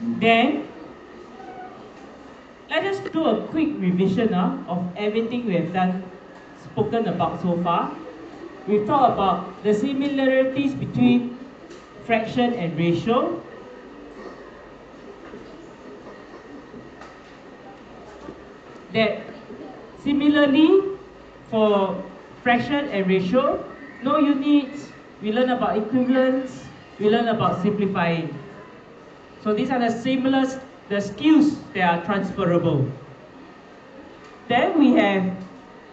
Then, let us do a quick revision of everything we have spoken about so far. We've talked about the similarities between fraction and ratio. That similarly, for fraction and ratio, no units, we learn about equivalence, we learn about simplifying. So these are the skills that are transferable. Then we have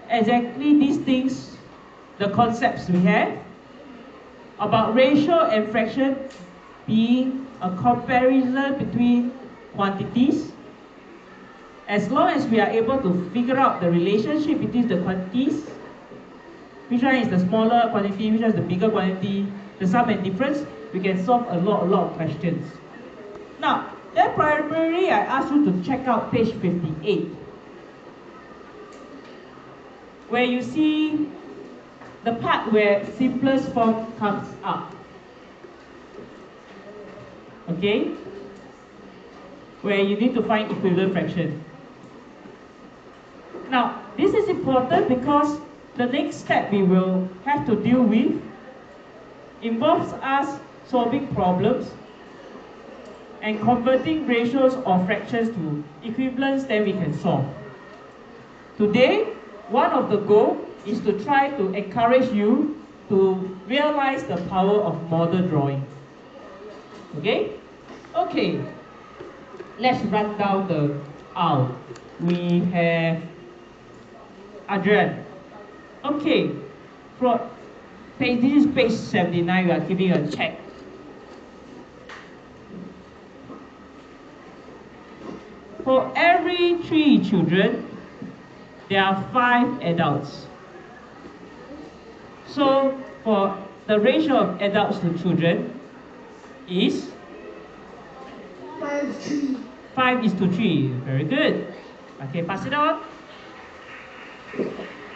exactly these things, the concepts we have about ratio and fraction being a comparison between quantities. As long as we are able to figure out the relationship between the quantities, which one is the smaller quantity, which one is the bigger quantity, the sum and difference, we can solve a lot of questions. Now, then primarily I ask you to check out page 58, where you see the part where simplest form comes up. Okay? Where you need to find equivalent fraction. Now, this is important because the next step we will have to deal with involves us solving problems and converting ratios or fractions to equivalents that we can solve. Today, one of the goals is to try to encourage you to realize the power of model drawing. Okay? Okay. Let's run down the aisle. We have Adrian. Okay. This is page 79. We are giving a check. For every 3 children, there are 5 adults. So, for the ratio of adults to children is 5 is to 3. Very good. Okay, pass it on.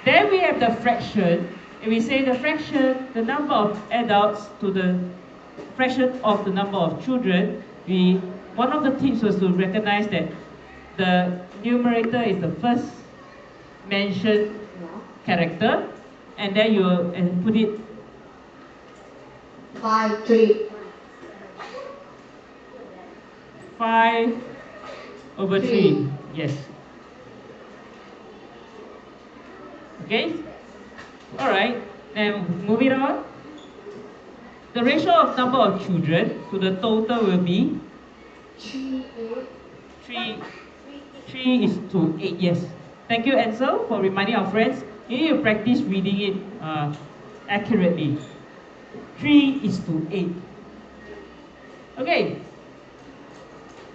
Then we have the fraction. And we say the fraction, the number of adults to the fraction of the number of children. One of the tips was to recognize that the numerator is the first mentioned character, and then you put it 5 over 3. Yes. Okay? Alright, then moving on. The ratio of number of children to the total will be 3 is to 8, yes. Thank you, Ansel, for reminding our friends. You need to practice reading it accurately. 3 is to 8. Okay.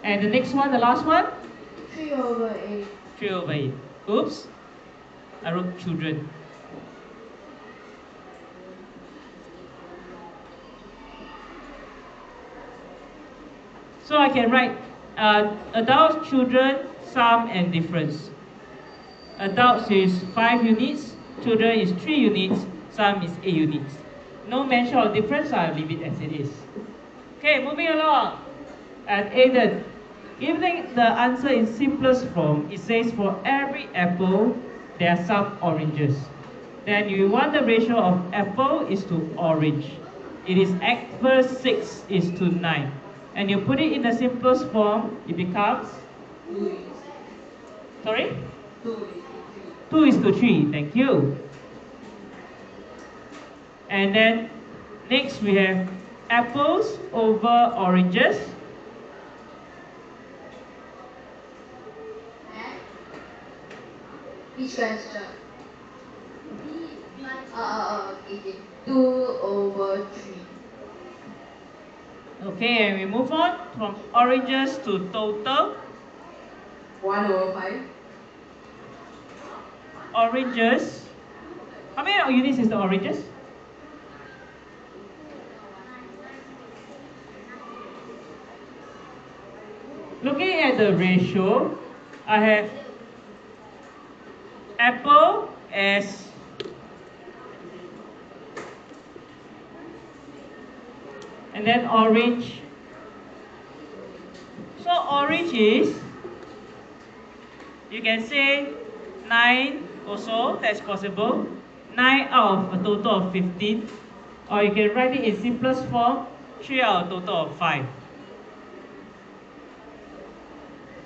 And the next one, the last one? 3 over 8. 3 over 8. Oops. I wrote children. So I can write adults, children, sum and difference. Adults is 5 units, children is 3 units, sum is 8 units. No mention of difference, so I'll leave it as it is. Okay, moving along. And Aiden, giving the answer in simplest form, it says for every apple, there are some oranges. Then you want the ratio of apple is to orange. It is apple 6 is to 9. And you put it in the simplest form, it becomes? 2. Sorry? 2. 2 is to 3, thank you. And then next we have apples over oranges. Which question? 2 over 3. Okay, and we move on from oranges to total. 1 over 5. Oranges. How many units is the oranges? Looking at the ratio, I have apple as and then orange So orange is, you can say 9 also, that's possible. 9 out of a total of 15. Or you can write it in simplest form, 3 out of a total of 5.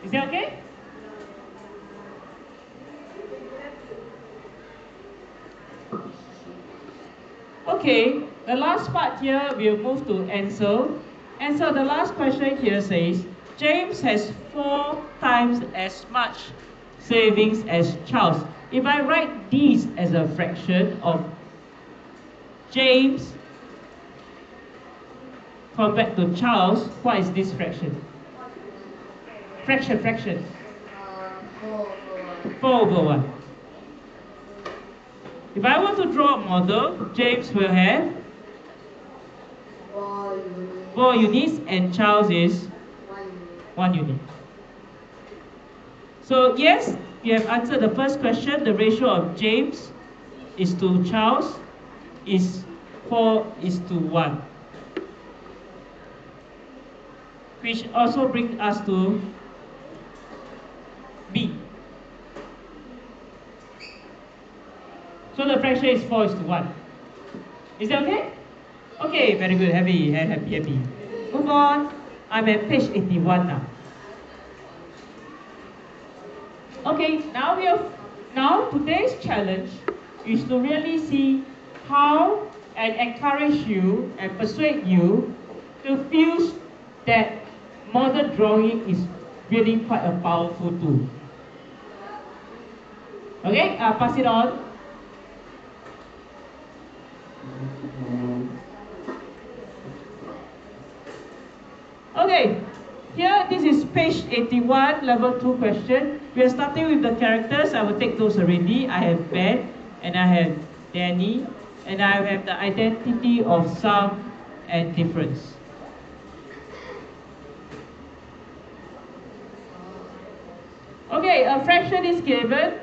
Is that okay? Okay, the last part here, we'll move to answer. And so the last question here says, James has 4 times as much savings as Charles. If I write this as a fraction of James compared to Charles, what is this fraction? Fraction. 4 over 1. If I want to draw a model, James will have 4 units and Charles is 1 unit. So yes, you have answered the first question. The ratio of James is to Charles is 4:1. Which also brings us to B. So the fraction is 4:1. Is that okay? Okay, very good. Happy. Move on. I'm at page 81 now. Okay, now today's challenge is to really see how and encourage you and persuade you to feel that model drawing is really quite a powerful tool. Okay, I'll pass it on. Okay, here this is page 81, level 2 question. We are starting with the characters. I will take those already. I have Ben, and I have Danny, and I have the identity of sum and difference. Okay, a fraction is given.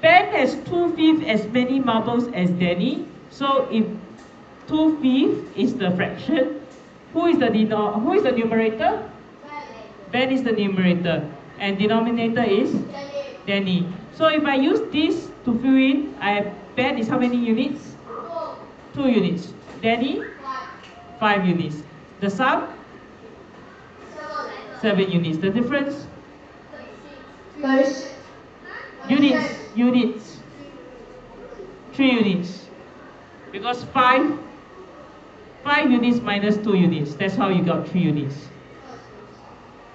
Ben has 2/5 as many marbles as Danny. So if 2/5 is the fraction, who is the numerator? Ben is the numerator. And denominator is? Danny. So if I use this to fill in, I have Ben is how many units? 2 units. Danny? 5 units. The sum? 7 units. The difference? Units. 3 units. Because 5 units minus 2 units. That's how you got 3 units.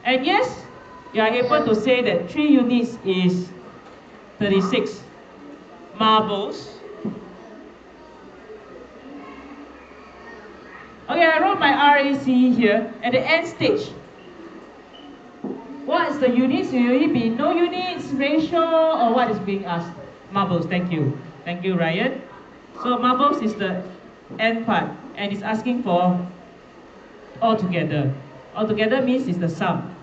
And yes, you are able to say that 3 units is 36 marbles. Okay, I wrote my RAC here. At the end stage, what is the units? Will it be no units, ratio, or what is being asked? Marbles, thank you. Thank you, Ryan. So marbles is the end part, and it's asking for altogether. Altogether means it's the sum.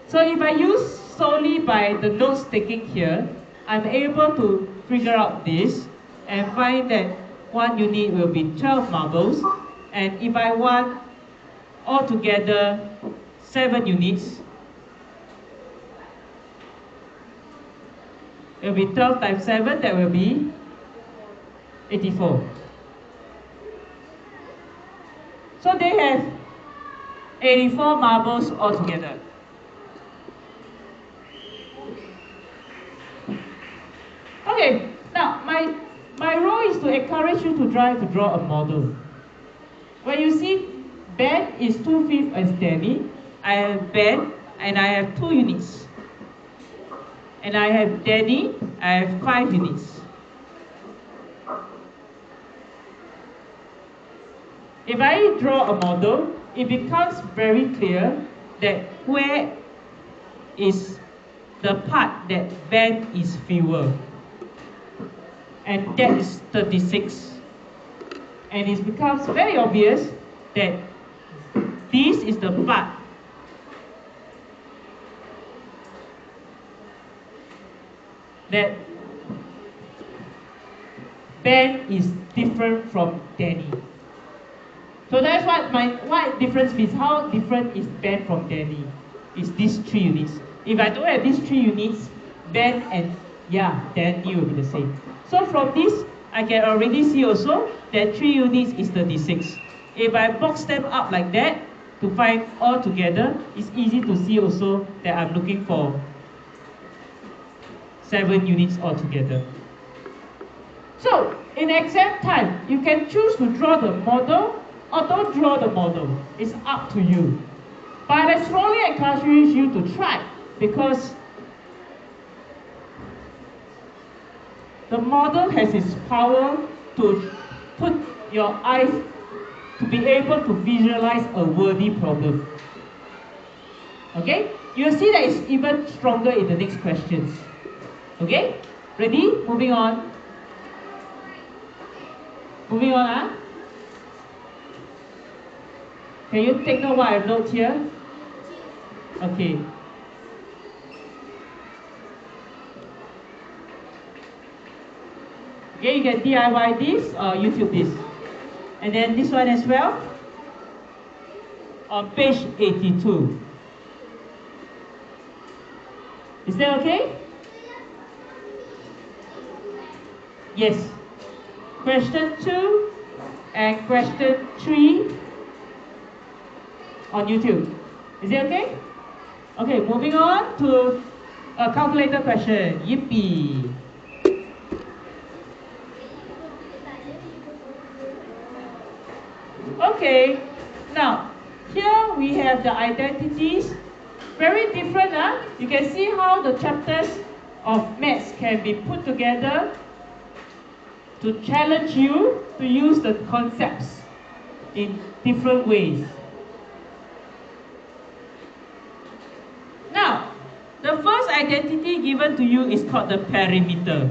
So if I use solely by the notes taking here, I'm able to figure out this and find that 1 unit will be 12 marbles. And if I want altogether 7 units, it will be 12 times 7, that will be 84. So they have 84 marbles altogether. Okay, now my role is to encourage you to try to draw a model. When you see Ben is 2/5 as Danny, I have Ben and I have 2 units. And I have Danny, I have 5 units. If I draw a model, it becomes very clear that where is the part that Ben is fewer. And that is 36. And it becomes very obvious that this is the part that Ben is different from Danny. So that's what difference means. How different is Ben from Danny? Is these 3 units. If I don't have these 3 units, Ben and Danny will be the same. So from this, I can already see also that 3 units is 36. If I box them up like that to find all together, it's easy to see also that I'm looking for 7 units altogether. So in exam time, you can choose to draw the model or don't draw the model. It's up to you. But I strongly encourage you to try, because the model has its power to put your eyes to be able to visualize a worthy problem. Okay? You'll see that it's even stronger in the next questions. Okay? Ready? Moving on. Moving on, Can you take note what I wrote here? Okay. Okay, you can DIY this or YouTube this. And then this one as well. On page 82. Is that okay? Yes. Question 2 and question 3 on YouTube. Is it okay? Okay, moving on to a calculator question. Yippee! Okay, now here we have the identities. Very different, huh? You can see how the chapters of maths can be put together to challenge you to use the concepts in different ways. Now, the first identity given to you is called the perimeter.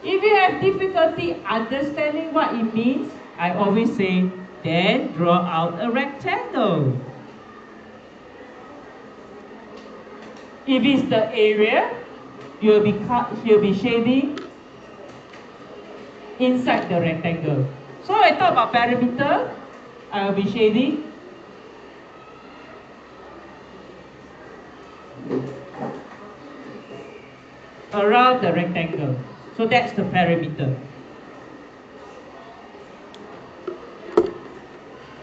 If you have difficulty understanding what it means, I always say, then draw out a rectangle. If it's the area, you'll be shading inside the rectangle. So when I talk about perimeter, I will be shading around the rectangle. So that's the perimeter.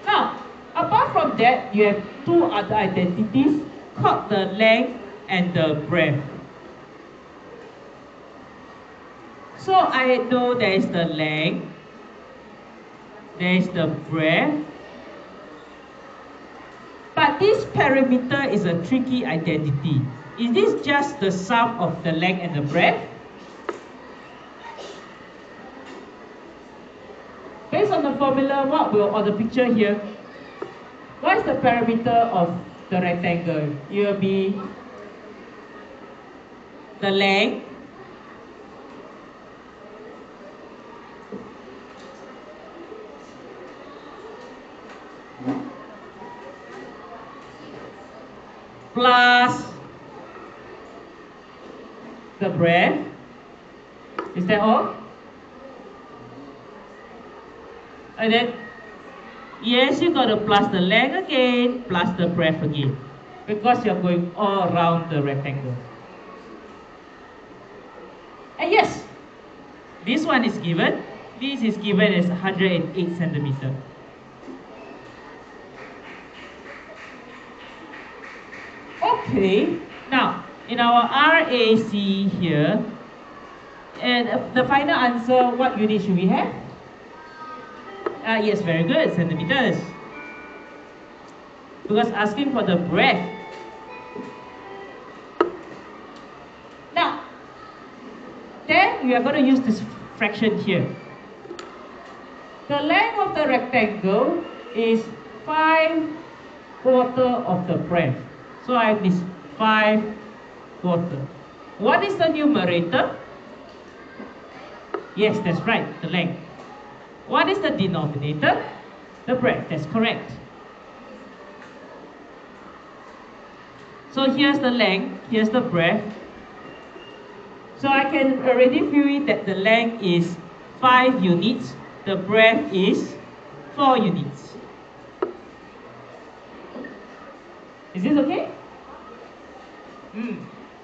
Now, apart from that, you have 2 other identities called the length and the breadth. So I know there is the length, there is the breadth, but this perimeter is a tricky identity. Is this just the sum of the length and the breadth? Based on the formula, on the picture here, what is the perimeter of the rectangle? It will be the length plus the breadth. Is that all? And then, yes, you got to plus the length again, plus the breadth again, because you're going all around the rectangle. And yes, this one is given. This is given as 108 centimeters. Okay, now in our RAC here, and the final answer, what unit should we have? Yes, very good, centimeters. Because asking for the breadth. Now, then we are going to use this fraction here. The length of the rectangle is 5/4 of the breadth. So I have this 5/4. What is the numerator? Yes, that's right, the length. What is the denominator? The breadth, that's correct. So here's the length, here's the breadth. So I can already feel it that the length is 5 units, the breadth is 4 units. Is this okay?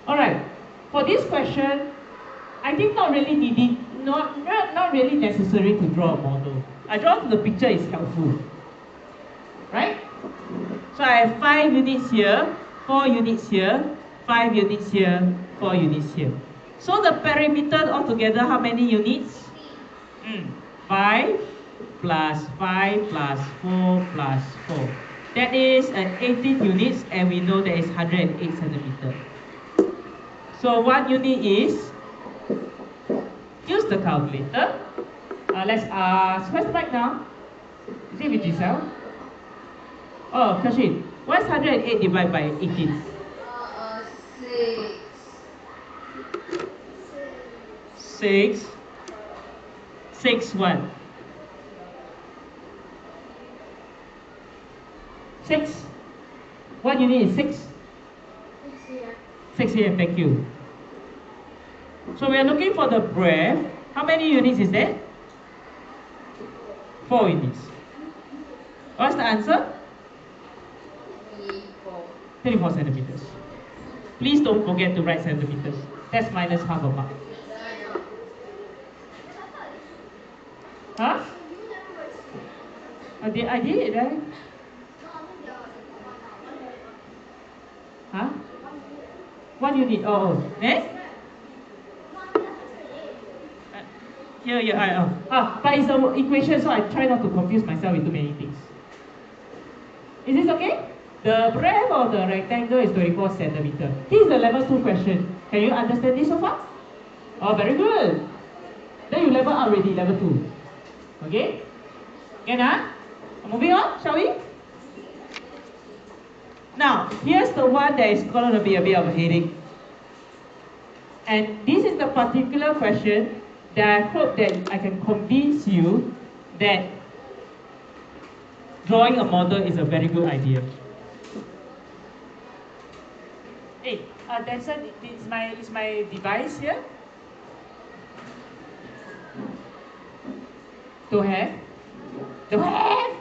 Alright, for this question, I think not really needing, not really necessary to draw a model. I draw the picture is helpful. Right? So I have 5 units here, 4 units here, 5 units here, 4 units here. So the perimeter altogether, how many units? 5 plus 5 plus 4 plus 4. That is 18 units, and we know that is 108 centimeters. So 1 unit is, use the calculator. Let's ask, where's the mic now? Is it with Giselle? Oh, Kashin, what's 108 divided by 18? 6. 6 what? 6. What unit is 6? 6 here, thank you. So we are looking for the breadth. How many units is that? 4 units. What's the answer? 24 centimeters. Please don't forget to write centimeters. That's minus half a mark. Huh? I did, right? Huh? 1 unit. Oh. Next? Here. But it's an equation, so I try not to confuse myself with too many things. Is this okay? The breadth of the rectangle is 24 centimeters. This is the level 2 question. Can you understand this so far? Oh, very good. Then you level up already, level 2. Okay? Can moving on, shall we? Now, here's the one that is going to be a bit of a headache. And this is the particular question that I hope that I can convince you that drawing a model is a very good idea. Hey, Danson, is my device here? Don't have? Don't have?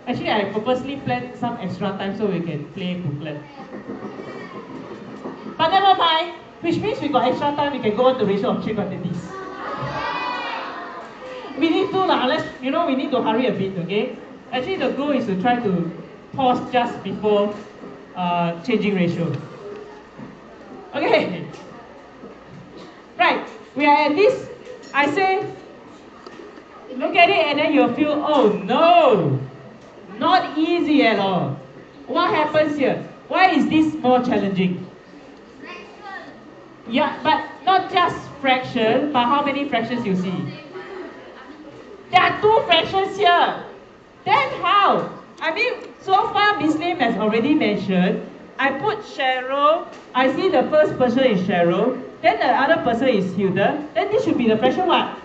Actually, I purposely planned some extra time so we can play booklet. But never mind, which means we got extra time, we can go on the ratio of 3 quantities. We need to, we need to hurry a bit, okay? Actually, the goal is to try to pause just before changing ratio. Okay. Right, we are at this, I say, look at it and then you'll feel, oh no, not easy at all. What happens here? Why is this more challenging? Yeah, but not just fraction, but how many fractions you see? There are 2 fractions here. Then how? I mean, so far Miss Lim has already mentioned, I put Cheryl, I see the first person is Cheryl, then the other person is Hilda, then this should be the fraction what?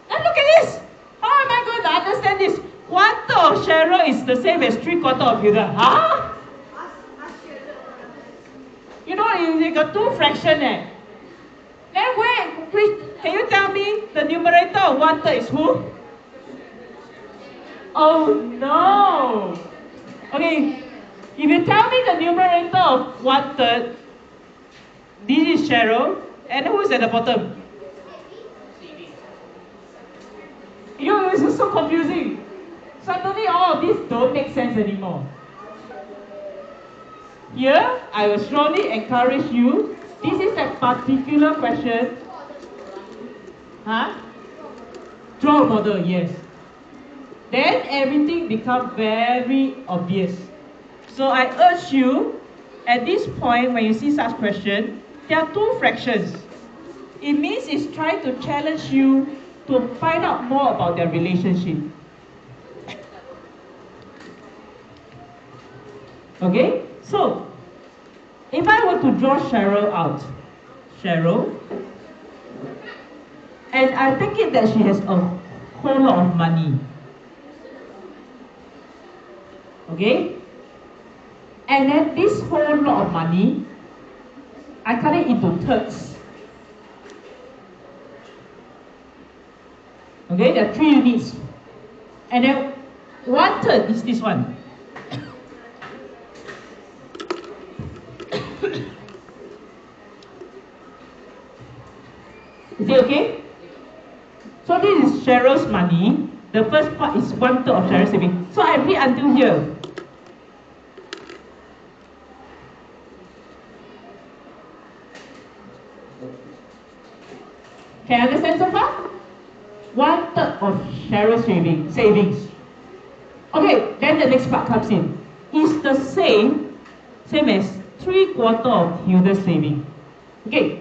And look at this! How am I going to understand this? 1/3 of Cheryl is the same as 3/4 of Hilda. Huh? You know, you got 2 fractions eh. Then can you tell me the numerator of 1/3 is who? Oh no! Okay, if you tell me the numerator of 1/3, this is Cheryl, and who's at the bottom? It's just so confusing. Suddenly all of these don't make sense anymore. Here, I will strongly encourage you, this is that particular question. Huh? Draw a model, yes. Then everything becomes very obvious. So I urge you, at this point when you see such question, there are 2 fractions. It means it's trying to challenge you to find out more about their relationship. Okay? So, if I were to draw Cheryl out, and I take it that she has a whole lot of money. Okay? And then this whole lot of money, I cut it into thirds. Okay, there are 3 units. And then 1/3 is this one. Is it okay? So this is Cheryl's money. The first part is 1/3 of Cheryl's saving. So I read until here. Can you understand so far? 1/3 of Cheryl's savings. Okay, then the next part comes in. It's the same as 3/4 of Hilda's saving. Okay,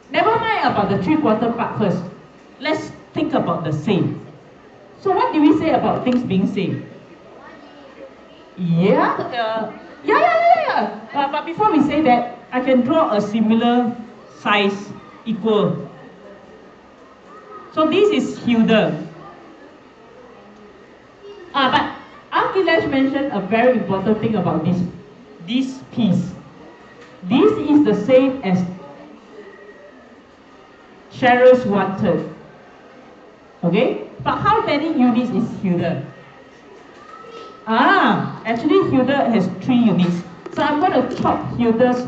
never mind about the 3/4 part first. Let's think about the same. So what do we say about things being same? Yeah, but before we say that, I can draw a similar size equal. So this is Hilda. But Akilesh mentioned a very important thing about this piece. This is the same as Cheryl's 1/3. Okay? But how many units is Hilda? Actually Hilda has 3 units. So I'm going to chop Hilda's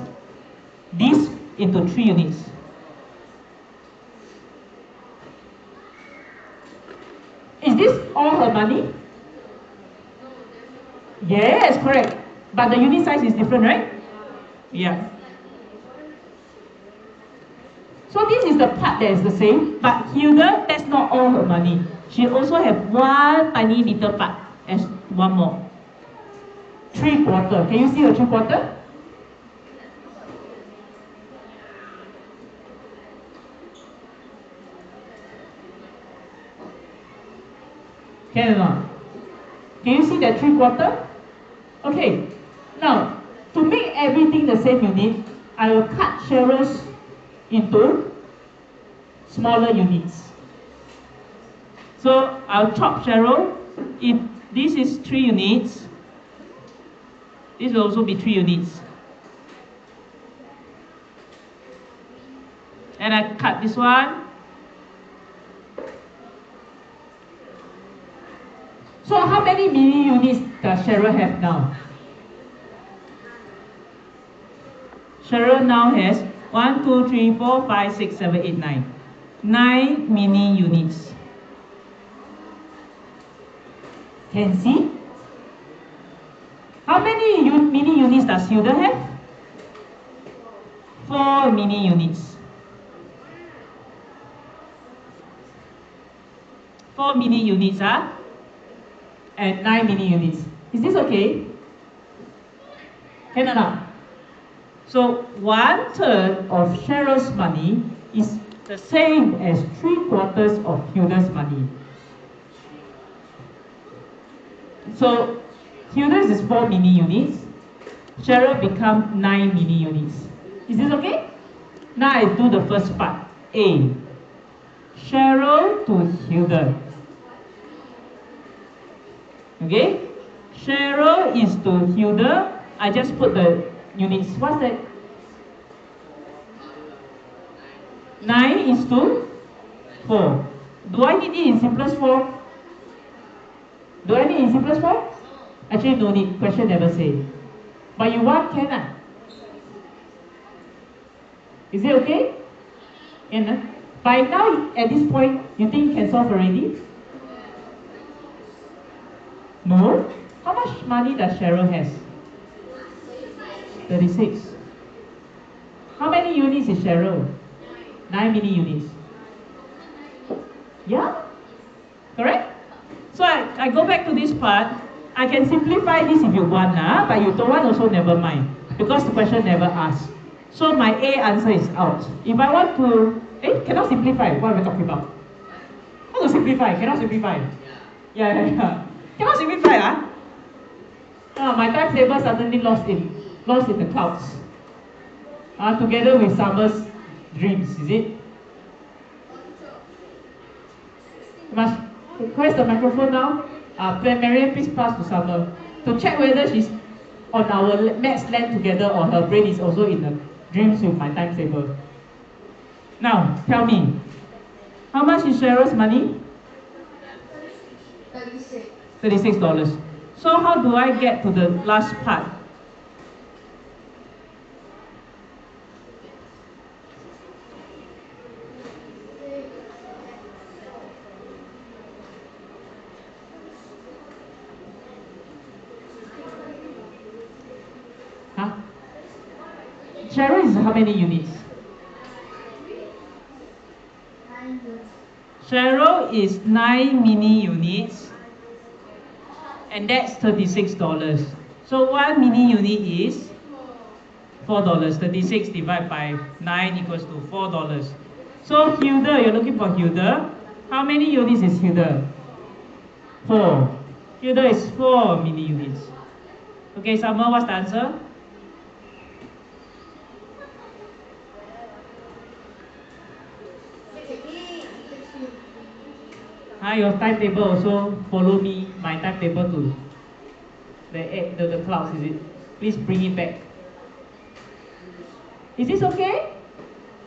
this into 3 units. Is this all her money? Yes, correct. But the unit size is different, right? Yeah. So this is the part that is the same, but Hilda, that's not all her money. She also have one tiny little part as one more. 3/4. Can you see her 3/4? Can or not? Can you see that 3/4? Okay. Now, to make everything the same unit, I will cut Cheryl's into smaller units. So I'll chop Cheryl. If this is 3 units, this will also be 3 units. And I cut this one. So how many mini units does Cheryl have now? Cheryl now has 1, 2, 3, 4, 5, 6, 7, 8, 9. 9 mini units. Can see? How many mini units does Hilda have? 4 mini units. 4 mini units, and 9 mini units. Is this okay? Can or not? So 1/3 of Cheryl's money is the same as 3/4 of Hilda's money. So Hilda's is 4 mini units. Cheryl become 9 mini units. Is this okay? Now I do the first part. A. Cheryl to Hilda. Okay? Cheryl is to Hilda. I just put the units. What's that? 9 is to 4. Do I need it in simplest form? Do I need in simplest form? Actually, no need. Question never say. But you want, can? Is it okay? Can? By now, at this point, you think you can solve already? No? How much money does Cheryl has? 36. How many units is Cheryl? 9 mini units. Yeah? Correct? So I go back to this part. I can simplify this if you want, but you don't want also never mind. Because the question never asked. So my A answer is out. If I want to... cannot simplify. What are we talking about? How to simplify? Cannot simplify. Yeah. Cannot simplify, my timetable suddenly lost in the clouds. Together with Summer's dreams, is it? Where's the microphone now? Marianne, please pass to Summer to check whether she's on our maths land together or her brain is also in the dreams with my timetable. Now, tell me, how much is Cheryl's money? 36. $36. So how do I get to the last part? Huh? Cheryl is how many units? 9 units. Cheryl is 9 mini units, and that's $36. So 1 mini unit is $4. 36 divided by 9 equals to $4. So Hilda, you're looking for Hilda. How many units is Hilda? 4. Hilda is 4 mini units. Okay, Summer, what's the answer? Your timetable also follow me, my timetable to the clouds, is it? Please bring it back. Is this okay?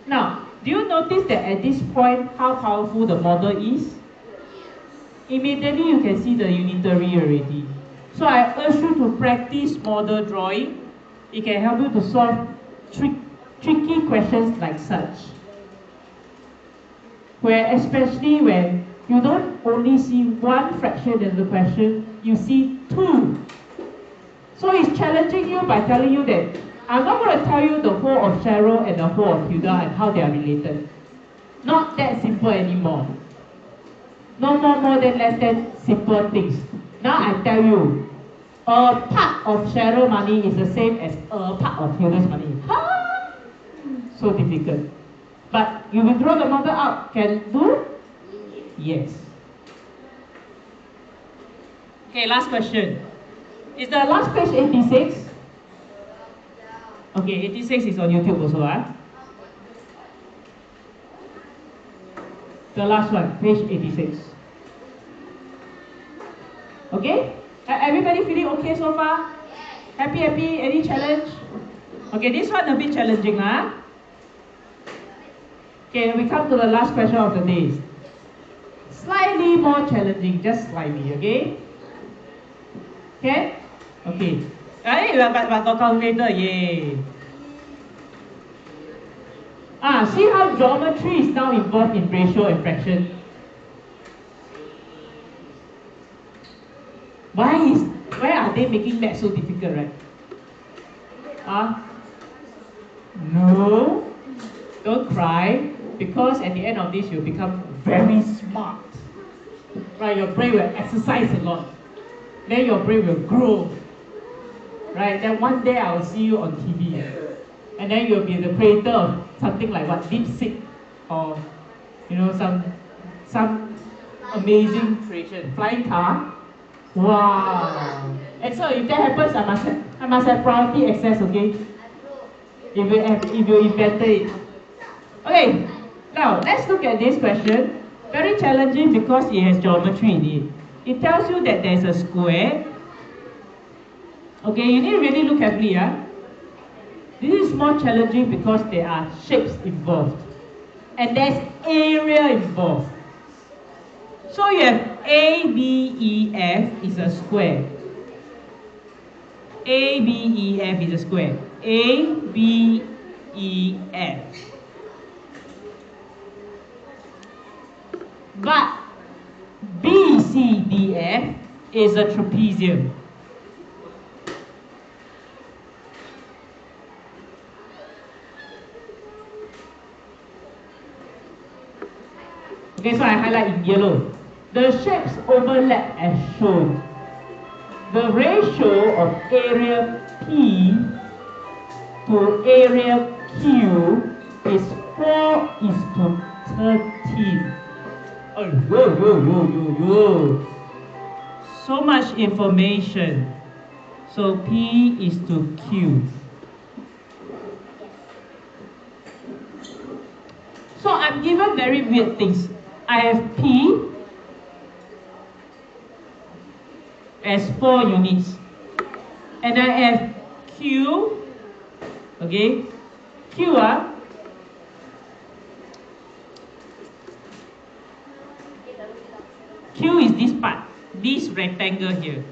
Now, do you notice that at this point how powerful the model is? Immediately you can see the unitary already. So I urge you to practice model drawing. It can help you to solve tricky questions like such. Especially when you don't only see one fraction in the question, you see two. So it's challenging you by telling you that I'm not going to tell you the whole of Cheryl and the whole of Hilda and how they are related. Not that simple anymore. No more than less than simple things. Now I tell you, a part of Cheryl money is the same as a part of Hilda's money. Huh? So difficult. But you will draw the model out. Can do? Yes. Okay, last question. Is the last page 86? Okay, 86 is on YouTube also. The last one, page 86. Okay? Everybody feeling okay so far? Happy? Any challenge? Okay, this one a bit challenging. Okay, we come to the last question of the day. Slightly more challenging, just slightly, okay? Okay? Okay. But got calculator, yay. See how geometry is now involved in ratio and fraction. Why are they making math so difficult, right? No, don't cry, because at the end of this you'll become very smart. Right, your brain will exercise a lot. Then your brain will grow. Right, then one day I will see you on TV. And then you'll be the creator of something like what, DeepSeek, or some amazing creation. Flying car. Wow. And so if that happens, I must have priority access, okay? If you invented it. Okay, now let's look at this question. Very challenging because it has geometry in it. It tells you that there is a square. Okay, you need to really look carefully. This is more challenging because there are shapes involved. And there's area involved. So you have ABEF is a square. ABEF is a square. ABEF. But BCDF is a trapezium. Okay, so I highlight in yellow. The shapes overlap as shown. The ratio of area P to area Q is 4:13. So much information. So P is to Q. So I'm given very weird things. I have P as 4 units. And I have Q, okay? Q Q is this part. this rectangle here.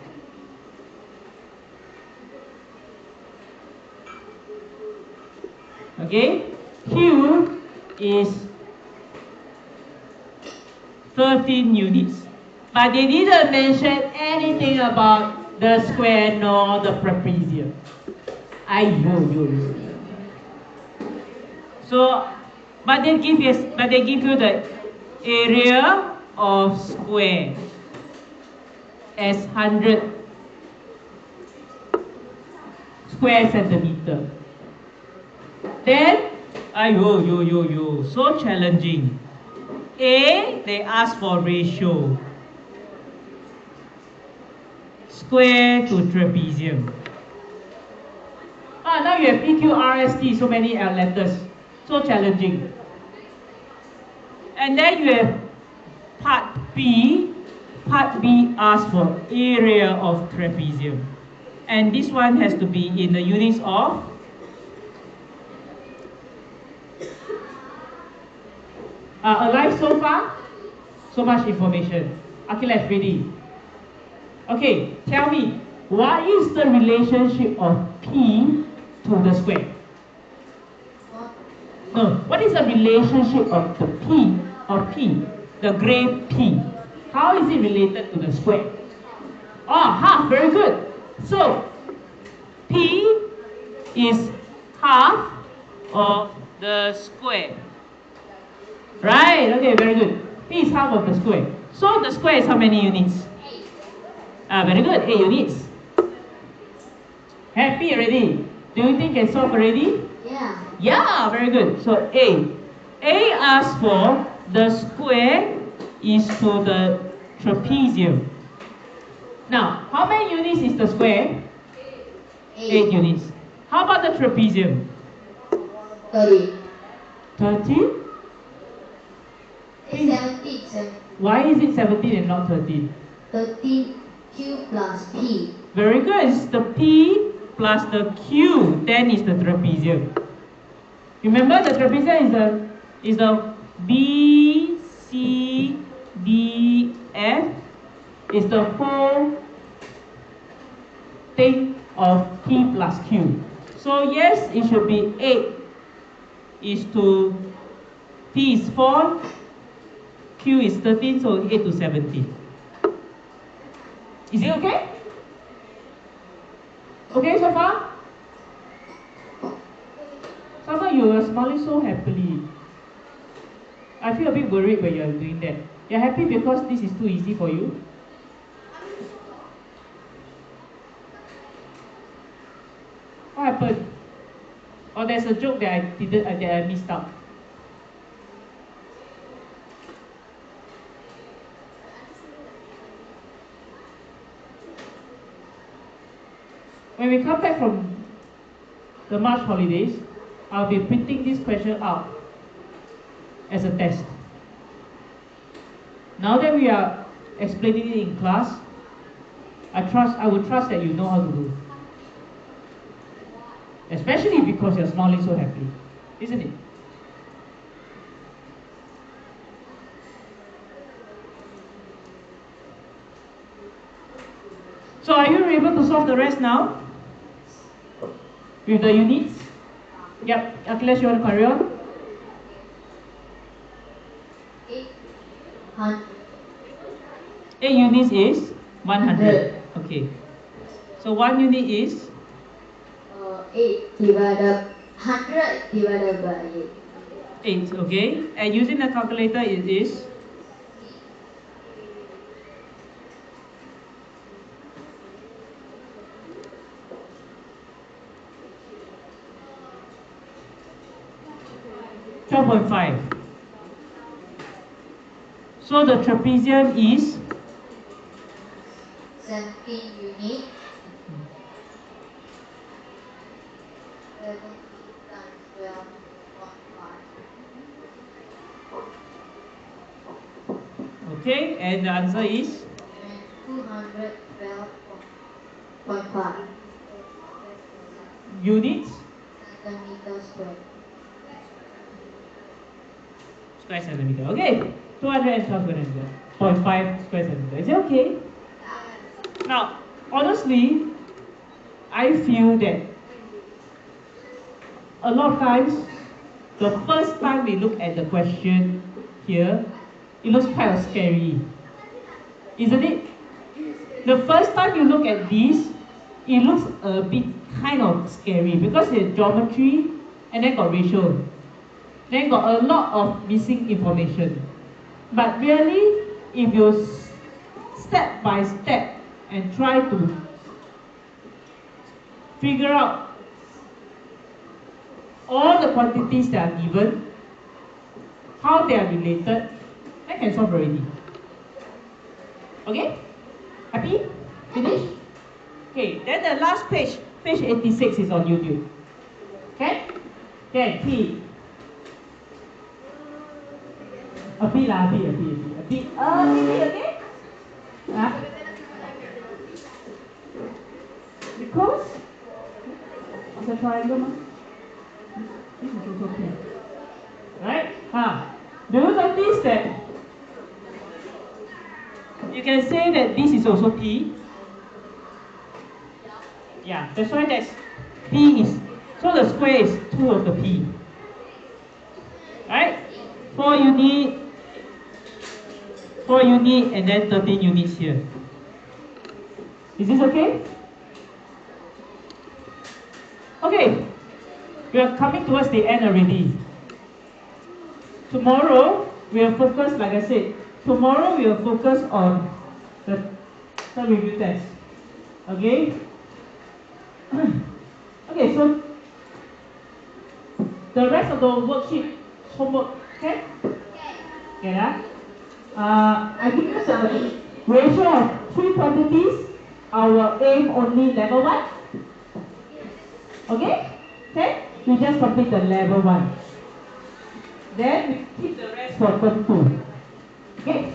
Okay, Q is 13 units. But they didn't mention anything about the square nor the trapezium. So, but they give you the area of square as 100 square centimeter. Then, so challenging. A, they ask for ratio. Square to trapezium. Now you have PQRST, so many letters. So challenging. And then you have part B. Part B asks for area of trapezium. And this one has to be in the units of alive so far? So much information. Okay, let's ready. Okay, tell me, what is the relationship of P to the square? No, what is the relationship of the P, the gray P? How is it related to the square? Half, very good. So, P is half of the square. Right, okay, very good. P is half of the square. So the square is how many units? Very good, 8 units. Happy already? Do you think can solve already? Yeah. Yeah, very good. So A. A asks for the square is to the trapezium. Now, how many units is the square? 8 units. How about the trapezium? 30. 13? It's 17. Why is it 17 and not 13? 13Q plus P. Very good. It's the P plus the Q. Then is the trapezium. Remember the trapezium is the B, C, D, F. Is the whole thing of P plus Q. So yes, it should be 8 is to P is 4, Q is 13, so 8 to 17. Is it okay? Okay so far? Somehow you are smiling so happily. I feel a bit worried when you are doing that. You're happy because this is too easy for you? What happened? Or there's a joke that I missed out. When we come back from the March holidays, I'll be printing this question out as a test. Now that we are explaining it in class, I would trust that you know how to do. Especially because you're smiling so happily, isn't it? So are you able to solve the rest now? With the units? Yep, Akhilesh, you want to carry on? 800. 8 units is 100. Okay. So 1 unit is? 8 divided 100 divided by 8. 8, okay. And using the calculator it is? .5. So the trapezium is 17 units. 17 times 12.5. okay, and the answer is 212.5 units centimeters square. square centimeter. Okay, 212 square centimeter, 0.5 square centimeter. Is it okay? Now, honestly, I feel that a lot of times, the first time we look at the question here, it looks kind of scary, isn't it? The first time you look at this, it looks a bit kind of scary because it's geometry and then got ratio. Then got a lot of missing information. But really, if you step by step and try to figure out all the quantities that are given, how they are related, I can solve already. Okay? Happy? Finish? Okay, then the last page, page 86 is on YouTube. Okay? Okay, P. A P lah, a P, okay? Because it's a triangle. This is also P. Right? Do you notice that you can say that this is also P? Yeah, that's why that's P is, so the square is 2 of the P. Right? 4 unit and then 13 units here. Is this okay? Okay, we are coming towards the end already. Tomorrow, we will focus, like I said, tomorrow we will focus on the review test. Okay? Okay, so the rest of the worksheet, homework, okay? Okay, I give you the ratio of 3 quantities. Our aim only level 1. Okay? Okay? We just complete the level 1. Then we keep the rest for term 2. Okay?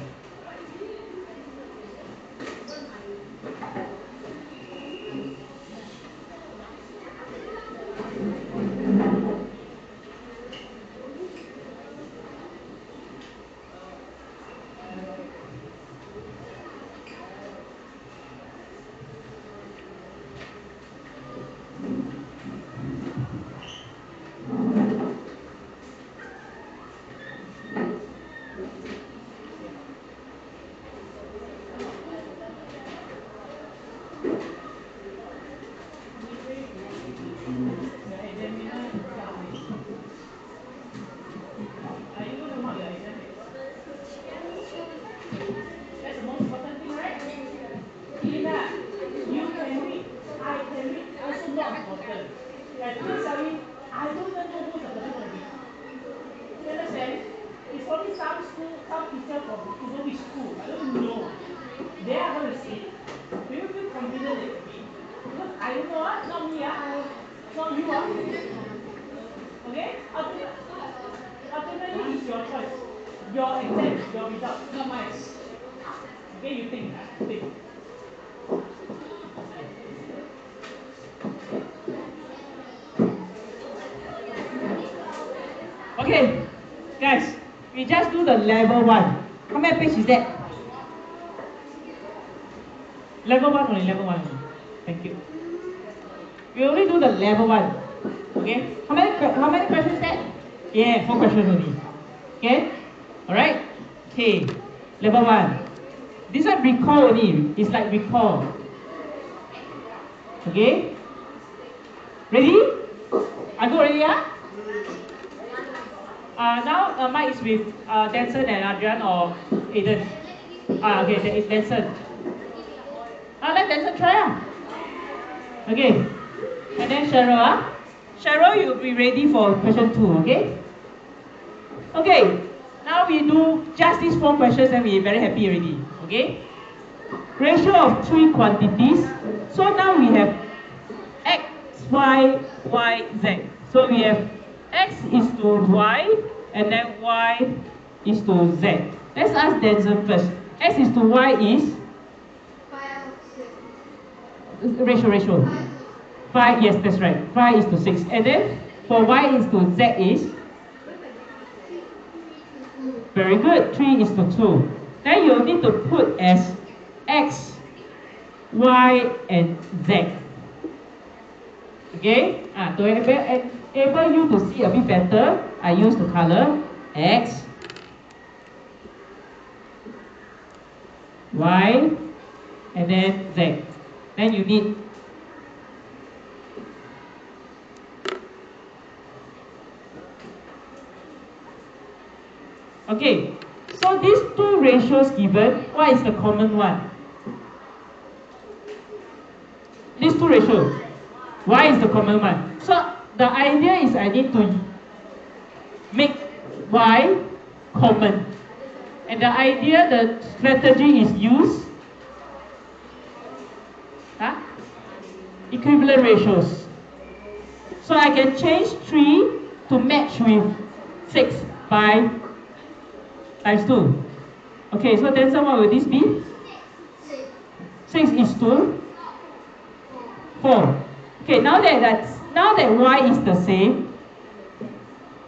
Okay, guys, we just do the level 1. How many pages is that? Level 1 only, level 1 only. Thank you. We only do the level 1. Okay? How many questions is that? Yeah, 4 questions only. Okay? Alright? Okay. Level 1. This one recall only. It's like recall. Okay? Ready? I go already, yeah? Now Mike is with Denson and Adrian or Aiden. Okay, that is Denson. Let Denson try. Okay. And then Cheryl. Cheryl, you'll be ready for question 2, okay? Okay. Now we do just these 4 questions and we're very happy already. Okay? Ratio of 3 quantities. So now we have X, Y, Y, Z. So we have X is to Y and then Y is to Z. Let's ask Denson first. X is to Y is? Ratio. 5, yes, that's right. 5 is to 6. And then for Y is to Z is? Very good. 3 is to 2. Then you need to put as X Y, and Z. Okay? To enable you to see a bit better, I use the color X, Y, and then Z. Then you need okay, so these two ratios given, what is the common one? These two ratios. Y is the common one. So the idea is I need to make Y common. And the idea, the strategy is use equivalent ratios. So I can change 3 to match with 6 by times 2. Okay, so then what will this be? 6 is to 4. Okay, now that Y is the same,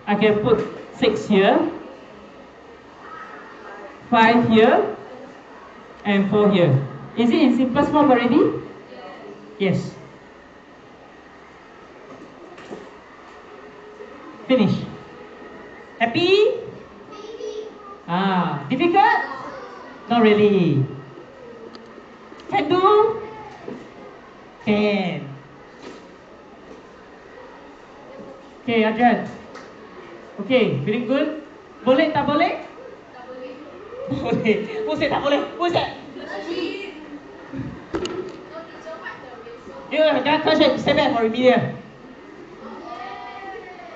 I can put 6 here, 5 here, and 4 here. Is it in simplest form already? Yes. Finish. Happy? Difficult? Not really. Can do? Can. Okay, Arjan. Okay, feeling good? Boleh tak boleh? Tak boleh. Boleh. Who said tak boleh? Who said? You that question, stay back for remedial.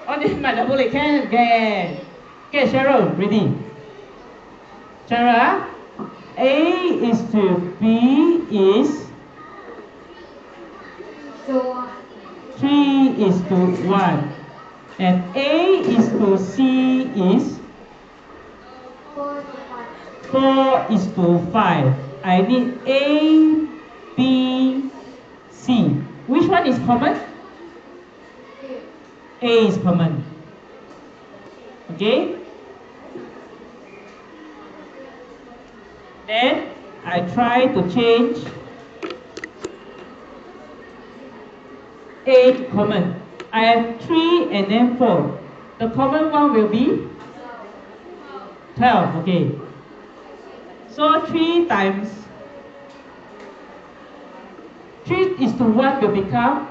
Oh, this might tak boleh. Can. Okay, Cheryl, ready? Cheryl, A is to B is 3 is to 1. And A is to C is 4 is to 5. I need A, B, C. Which one is common? A is common. Okay? Then I try to change A to common. I have 3 and then 4. The common one will be 12. Okay. So 3 times 3 is to 1 will become,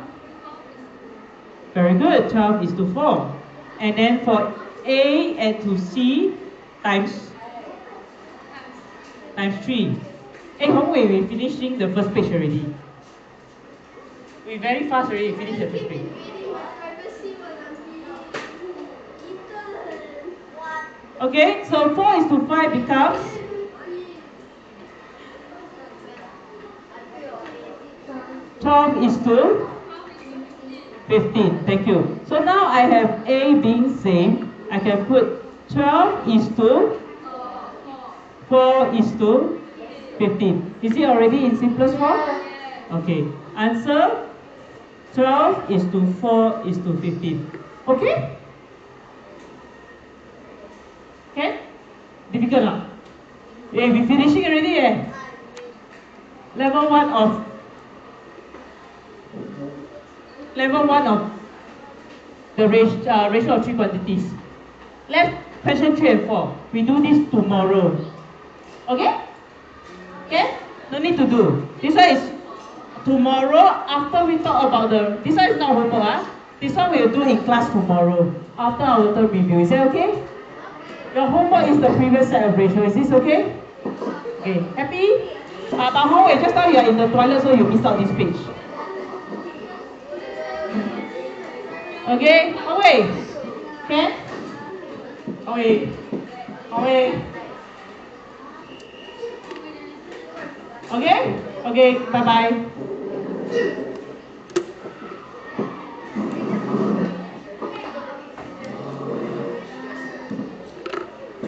very good, 12 is to 4. And then for A and to C times 3. Hey, Hongwei, we finishing the first page already. We very fast already finished the first page. Okay, so 4 is to 5 becomes 12 is to 15. Thank you. So now I have A being same. I can put 12 is to 4 is to 15. Is it already in simplest form? Okay. Answer 12 is to 4 is to 15. Okay? Okay? Difficult not? Yeah, we finishing already Level 1 of the ratio of 3 quantities. Let's question 3 and 4. We do this tomorrow. Okay? Okay? No need to do. This one is tomorrow after we talk about this one is not homework. This one we will do in class tomorrow after our term review. Is that okay? Your homework is the previous set of ratio. Is this okay? Okay. Happy? But Hongwei, just now you are in the toilet, so you missed out this page. Okay? Hongwei? Okay? Hongwei? Okay? Okay, bye-bye.